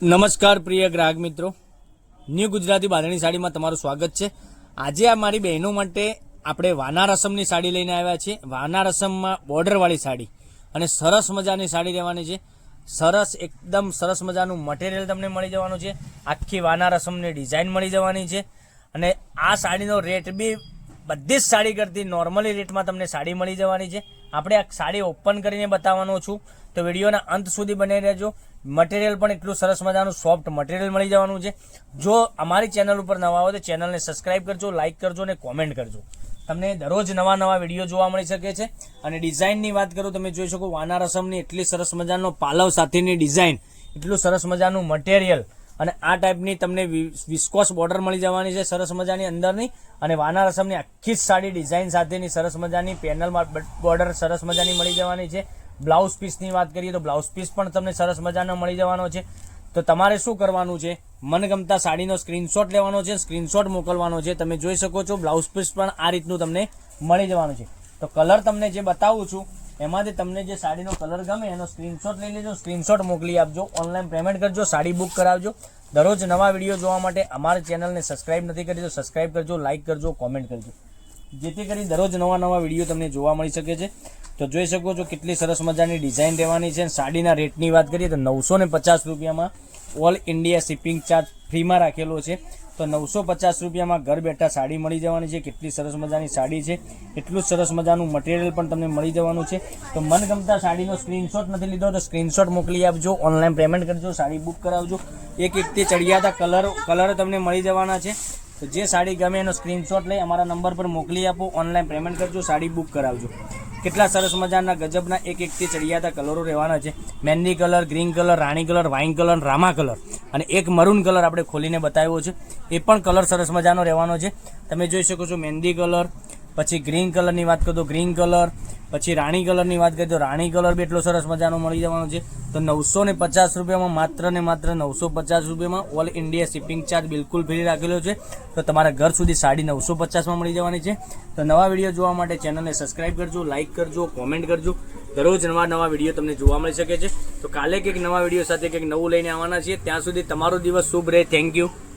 નમસ્કાર પ્રિય ગ્રાહક મિત્રો, ન્યૂ ગુજરાતી બાંધણી સાડીમાં તમારું સ્વાગત છે। આજે આ મારી બહેનો માટે આપણે વાના રસમની સાડી લઈને આવ્યા છીએ। વાના રસમમાં બોર્ડરવાળી સાડી અને સરસ મજાની સાડી રહેવાની છે। સરસ એકદમ સરસ મજાનું મટીરિયલ તમને મળી જવાનું છે। આખી વાના રસમની ડિઝાઇન મળી જવાની છે અને આ સાડીનો રેટ બી બધી જ સાડી કરતી નોર્મલી રેટમાં તમને સાડી મળી જવાની છે। આપણે આ સાડી ઓપન કરીને બતાવવાનો છું, તો વિડીયોના અંત સુધી બની રહેજો। મટીરિયલ પણ એટલું સરસ મજાનું સોફ્ટ મટીરિયલ મળી જવાનું છે। જો અમારી ચેનલ ઉપર નવા હોય તો ચેનલને સબસ્ક્રાઇબ કરજો, લાઇક કરજો અને કોમેન્ટ કરજો। તમને દરરોજ નવા વિડીયો જોવા મળી શકે છે। અને ડિઝાઇનની વાત કરું, તમે જોઈ શકો વાના રસમની એટલી સરસ મજાનો પાલવ સાથેની ડિઝાઇન, એટલું સરસ મજાનું મટીરિયલ અને આ ટાઈપની તમને વિસ્કોસ બોર્ડર મળી જવાની છે સરસ મજાની અંદરની। અને વાના રસમની આખી જ સાડી ડિઝાઇન સાથેની સરસ મજાની પેનલ બોર્ડર સરસ મજાની મળી જવાની છે। બ્લાઉઝ પીસની વાત કરીએ તો બ્લાઉઝ પીસ પણ તમને સરસ મજાનો મળી જવાનો છે। તો તમારે શું કરવાનું છે, મનગમતા સાડીનો સ્ક્રીનશોટ લેવાનો છે, સ્ક્રીનશોટ મોકલવાનો છે। તમે જોઈ શકો છો બ્લાઉઝ પીસ પણ આ રીતનું તમને મળી જવાનું છે। તો કલર તમને જે બતાવું છું એમાંથી તમને જે સાડીનો કલર ગમે એનો સ્ક્રીનશોટ લઈ લેજો, સ્ક્રીનશોટ મોકલી આપજો, ઓનલાઈન પેમેન્ટ કરજો, સાડી બુક કરાવજો। દરરોજ નવા વિડીયો જોવા માટે અમારી ચેનલને સબસ્ક્રાઇબ નથી કરી તો સબસ્ક્રાઇબ કરજો, લાઇક કરજો, કોમેન્ટ કરજો, જેથી કરી દરરોજ નવા વિડીયો તમને જોવા મળી શકે છે। તો જોઈ શકો છો કેટલી સરસ મજાની ડિઝાઇન રહેવાની છે। સાડીના રેટની વાત કરીએ તો 950 રૂપિયામાં ઓલ ઇન્ડિયા શિપિંગ ચાર્જ ફ્રીમાં રાખેલો છે। તો 950 રૂપિયામાં ઘર બેઠા સાડી મળી જવાની છે। કેટલી સરસ મજાની સાડી છે, એટલું સરસ મજાનું મટીરિયલ પણ તમને મળી જવાનું છે। તો મનગમતા સાડીનો સ્ક્રીનશોટ નથી લીધો તો સ્ક્રીનશોટ મોકલી આપજો, ઓનલાઈન પેમેન્ટ કરજો, સાડી બુક કરાવજો। એકથી ચડિયાતા કલર તમને મળી જવાના છે। તો જે સાડી ગમે એનો સ્ક્રીનશોટ લઈ અમારા નંબર પર મોકલી આપો, ઓનલાઈન પેમેન્ટ કરજો, સાડી બુક કરાવજો। કેટલા સરસ મજાના ગજબના એકથી ચડિયાતા કલરો રહેવાના છે। મહેંદી કલર, ગ્રીન કલર, રાણી કલર, વાઇન કલર, રામા કલર અને એક મરૂન કલર આપણે ખોલીને બતાવ્યો છે, એ પણ કલર સરસ મજાનો રહેવાનો છે। તમે જોઈ શકો છો મહેંદી કલર, પછી ગ્રીન કલરની વાત કરો તો ગ્રીન કલર, પછી રાણી કલરની વાત કરીએ તો રાણી કલર બી એટલો સરસ મજાનો મળી જવાનો છે। તો 950 રૂપિયામાં માત્ર ને માત્ર 950 રૂપિયામાં ઓલ ઇન્ડિયા શિપિંગ ચાર્જ બિલકુલ ફ્રી રાખેલો છે। તો તમારા ઘર સુધી સાડી 950માં મળી જવાની છે। તો નવા વિડીયો જોવા માટે ચેનલને સબસ્ક્રાઇબ કરજો, લાઇક કરજો, કોમેન્ટ કરજો। દરરોજ નવા વિડીયો તમને જોવા મળી શકે છે। તો કાલે કંઈક નવા વિડીયો સાથે કંઈક નવું લઈને આવવાના છીએ। ત્યાં સુધી તમારો દિવસ શુભ રહે। Thank you.